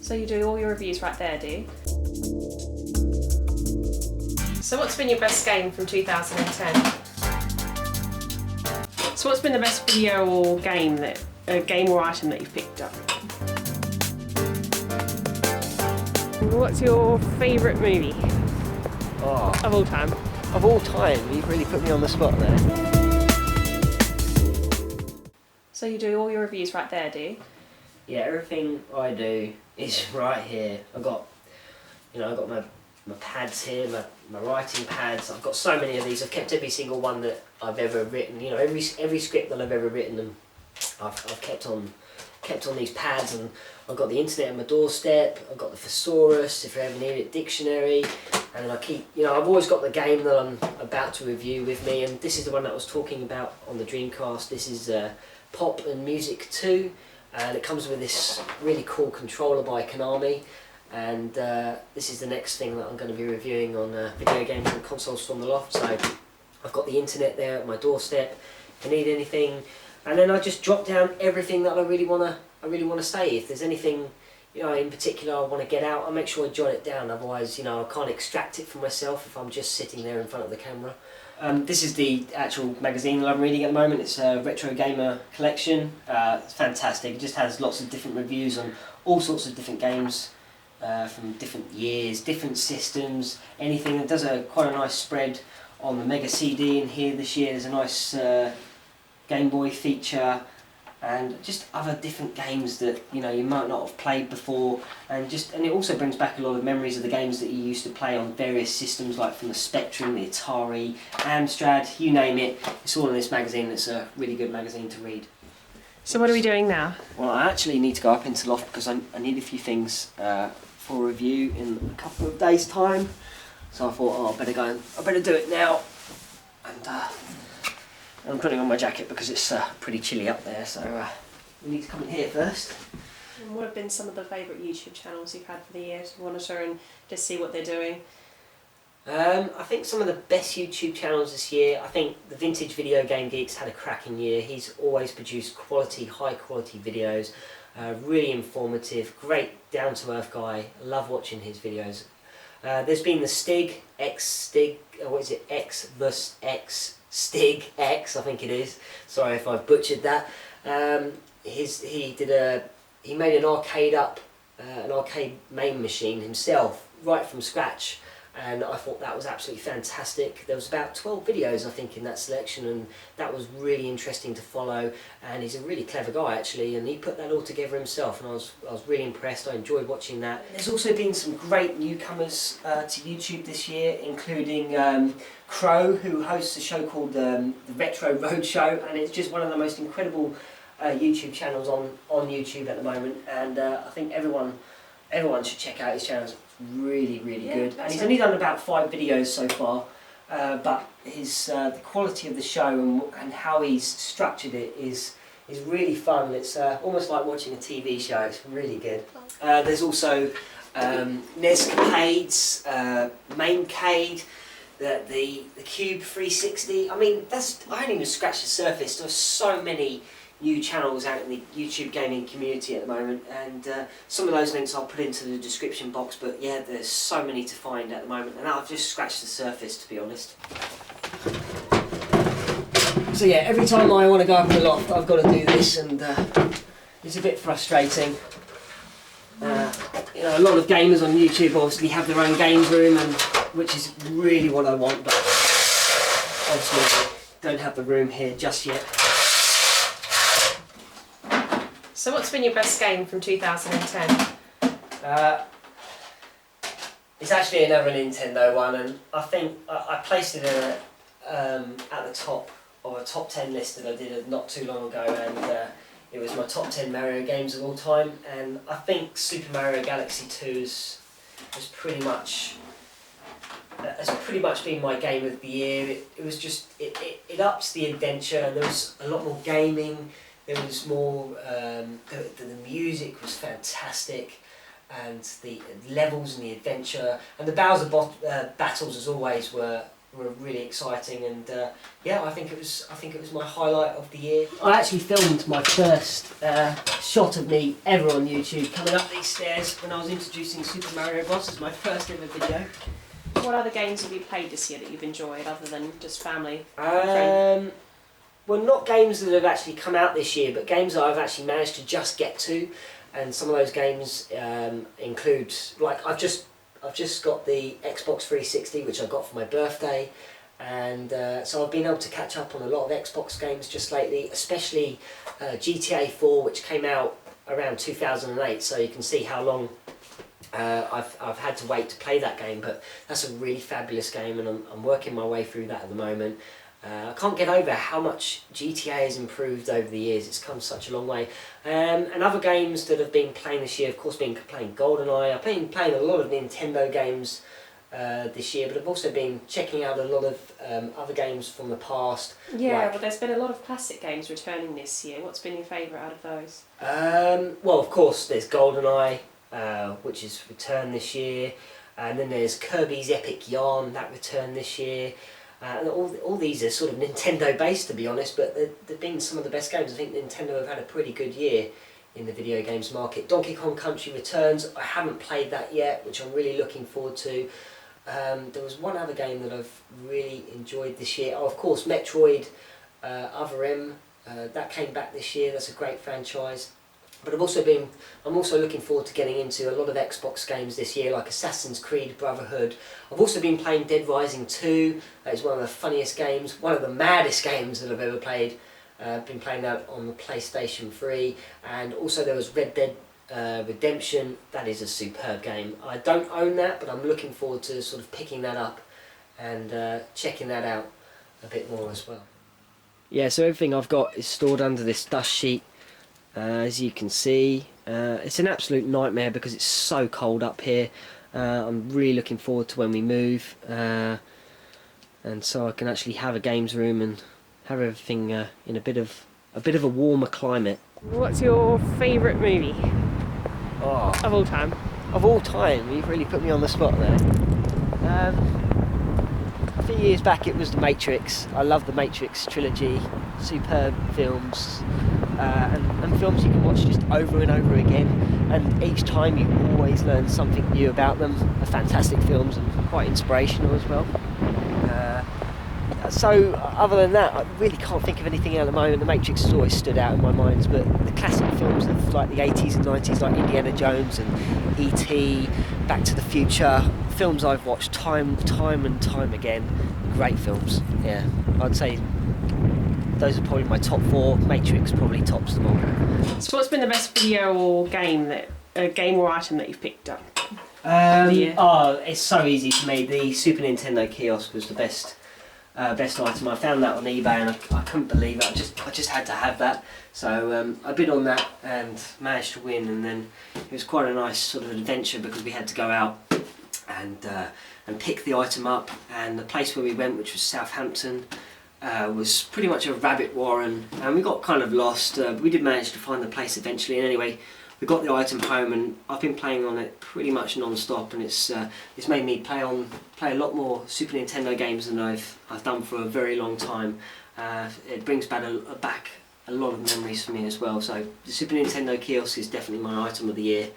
So you do all your reviews right there, do you? So what's been your best game from 2010? So what's been the best video or game or item that you've picked up? What's your favourite movie of all time? Of all time? You've really put me on the spot there. So you do all your reviews right there, do you? Yeah, everything I do is right here. I've got my pads here, my writing pads. I've got so many of these. I've kept every single one that I've ever written. You know, every script that I've ever written, and I've kept on these pads. And I've got the internet on my doorstep. I've got the thesaurus if I ever need it, dictionary, and then I keep. You know, I've always got the game that I'm about to review with me. And this is the one that I was talking about on the Dreamcast. This is Pop and Music 2. And it comes with this really cool controller by Konami, and this is the next thing that I'm going to be reviewing on video games and consoles from the Loft. So I've got the internet there at my doorstep if I need anything, and then I just drop down everything that I really want to say. If there's anything, you know, in particular I want to get out, I make sure I jot it down. Otherwise, you know, I can't extract it from myself if I'm just sitting there in front of the camera. This is the actual magazine that I'm reading at the moment. It's a Retro Gamer collection. It's fantastic. It just has lots of different reviews on all sorts of different games from different years, different systems, anything. It does quite a nice spread on the Mega CD in here this year. There's a nice Game Boy feature, and just other different games that you might not have played before, and it also brings back a lot of memories of the games that you used to play on various systems, like from the Spectrum, the Atari, Amstrad, you name it. It's all in this magazine. It's a really good magazine to read. So what are we doing now? Well, I actually need to go up into Loft because I need a few things for review in a couple of days' time. So I thought, I better do it now. And I'm putting on my jacket because it's pretty chilly up there, so we need to come in here first. And what have been some of the favourite YouTube channels you've had for the year to monitor and just see what they're doing? I think some of the best YouTube channels this year, I think the Vintage Video Game Geeks had a cracking year. He's always produced high quality videos, really informative, great down to earth guy. I love watching his videos. There's been the Stig X vs X Stig X, I think it is. Sorry if I've butchered that. He made an arcade main machine himself right from scratch, and I thought that was absolutely fantastic. There was about 12 videos I think in that selection, and that was really interesting to follow, and he's a really clever guy actually, and he put that all together himself, and I was really impressed. I enjoyed watching that. There's also been some great newcomers to YouTube this year, including Crow, who hosts a show called the Retro Roadshow, and it's just one of the most incredible YouTube channels on YouTube at the moment, and I think everyone should check out his channel. It's really good, and he's only done about 5 videos so far, but the quality of the show and how he's structured it is really fun. It's almost like watching a TV show. It's really good. There's also Nescapades, Maincade, the Cube 360. I mean, I haven't even scratched the surface. There's so many new channels out in the YouTube gaming community at the moment, and some of those links I'll put into the description box, but yeah, there's so many to find at the moment, and I've just scratched the surface, to be honest. So yeah, every time I want to go up in the Loft, I've got to do this, and it's a bit frustrating. A lot of gamers on YouTube obviously have their own games room, which is really what I want, but obviously don't have the room here just yet. So what's been your best game from 2010? It's actually another Nintendo one, and I think I placed it at the top of a top 10 list that I did not too long ago, and it was my top 10 Mario games of all time, and I think Super Mario Galaxy 2 has pretty much been my game of the year. It was just, it ups the adventure. There was a lot more gaming. There was more, the music was fantastic, and the levels and the adventure, and the Bowser battles as always were were really exciting, and yeah, I think it was my highlight of the year. I actually filmed my first shot of me ever on YouTube coming up these stairs when I was introducing Super Mario Bros. As my first ever video. What other games have you played this year that you've enjoyed, other than just family? Well, not games that have actually come out this year, but games that I've actually managed to just get to, and some of those games include, like, I've just got the Xbox 360, which I got for my birthday, and so I've been able to catch up on a lot of Xbox games just lately, especially GTA 4, which came out around 2008, so you can see how long I've had to wait to play that game, but that's a really fabulous game, and I'm working my way through that at the moment. I can't get over how much GTA has improved over the years. It's come such a long way. And other games that I've been playing this year, of course, been playing GoldenEye. I've been playing a lot of Nintendo games this year, but I've also been checking out a lot of other games from the past. Yeah, well, there's been a lot of classic games returning this year. What's been your favourite out of those? Well, of course, there's GoldenEye, which is returned this year, and then there's Kirby's Epic Yarn, that returned this year. And all these are sort of Nintendo based, to be honest, but they've been some of the best games. I think Nintendo have had a pretty good year in the video games market. Donkey Kong Country returns. I haven't played that yet, which I'm really looking forward to. There was one other game that I've really enjoyed this year. Oh, of course, Metroid Other M. That came back this year. That's a great franchise. But I'm also looking forward to getting into a lot of Xbox games this year, like Assassin's Creed Brotherhood. I've also been playing Dead Rising 2. That is one of the funniest games, one of the maddest games that I've ever played. I've been playing that on the PlayStation 3. And also there was Red Dead Redemption. That is a superb game. I don't own that, but I'm looking forward to sort of picking that up and checking that out a bit more as well. Yeah, so everything I've got is stored under this dust sheet. As you can see, it's an absolute nightmare because it's so cold up here. I'm really looking forward to when we move, and so I can actually have a games room and have everything in a bit of a warmer climate. What's your favourite movie of all time? Of all time, you've really put me on the spot there. A few years back it was The Matrix. I love the Matrix trilogy, superb films. And films you can watch just over and over again, and each time you always learn something new about them. They're fantastic films and quite inspirational as well. So other than that, I really can't think of anything at the moment. The Matrix has always stood out in my mind, but the classic films of like the 80s and 90s, like Indiana Jones and E.T., Back to the Future, films I've watched time and time again. Great films, yeah. I'd say those are probably my top 4. Matrix probably tops them all. So what's been the best video or game or item that you've picked up? It's so easy for me. The Super Nintendo kiosk was the best item. I found that on eBay and I couldn't believe it. I just had to have that. So I bid on that and managed to win, and then it was quite a nice sort of adventure because we had to go out and pick the item up, and the place where we went, which was Southampton, was pretty much a rabbit warren, and we got kind of lost, but we did manage to find the place eventually, and anyway we got the item home, and I've been playing on it pretty much non-stop, and it's made me play a lot more Super Nintendo games than I've done for a very long time. It brings back a lot of memories for me as well, so the Super Nintendo kiosk is definitely my item of the year.